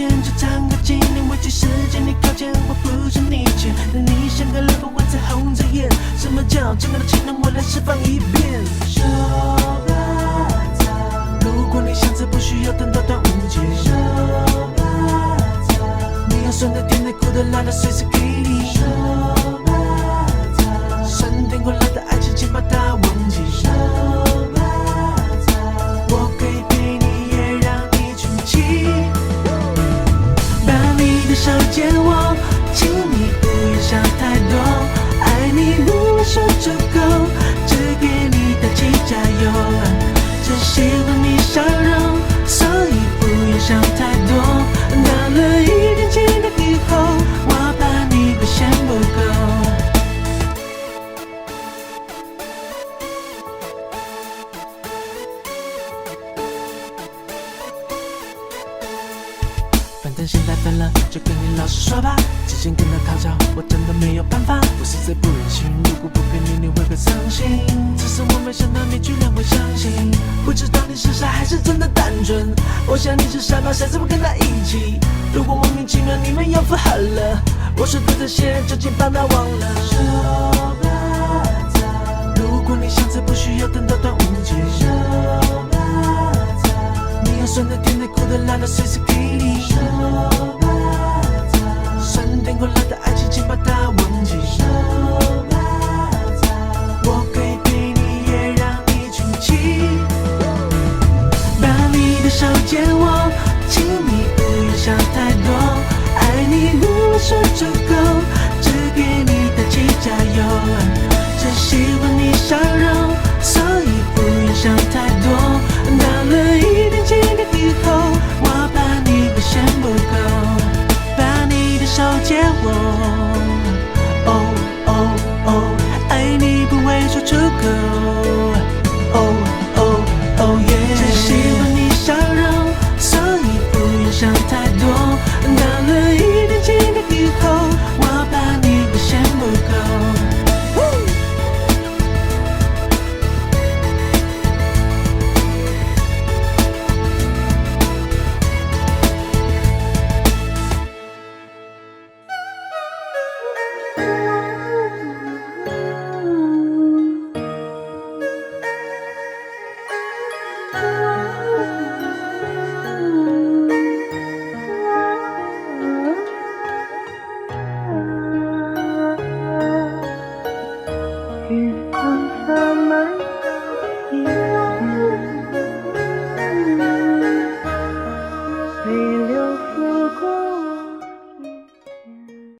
圈，就唱个经年，委屈时间你靠近，我不是你欠。但你像个热风，我在红着眼。什么叫真爱的情人？我来示范一遍。说吧，如果你想着不需要等到端午节。说吧，你要酸的、甜的、苦的、辣的，随时给你。说吧，酸甜苦辣的爱情，请把它忘记。说吧，我可以陪你，也让你穷尽。把你的手借我，请你不要想太多。爱你不会说出口，只给你打气加油。只喜欢你笑容，所以不要想太多。到了一定期的以后，我怕你会嫌不够。反正现在分了，就跟你老实说吧。之前跟他讨教，我真的没有办法。不是在不忍心，如果不陪你，你会更伤心。只是我没想到你居然会相信，不知道你是傻还是真的单纯。我想你是傻吧，下次我跟他一起。如果莫名其妙你们又复合了，我说的这些就请把它忘了。说吧，如果你想着不需要等到端午节。说吧，你要酸的、甜的、苦的、辣的，随时给你。说吧，酸甜苦辣的爱情，请把它忘记。说吧，我可以陪你，也让你穷尽。把你的手借我，请你不要想太多。爱你不会说出口，只给你打气加油。只喜欢你笑容，所以不要想太多。到了一定期的以后，我怕你会嫌不够。把你的手借我，哦哦哦，爱你不会说出口，哦哦哦耶。只喜欢你笑容，所以不要想太多。到了一定期的以后，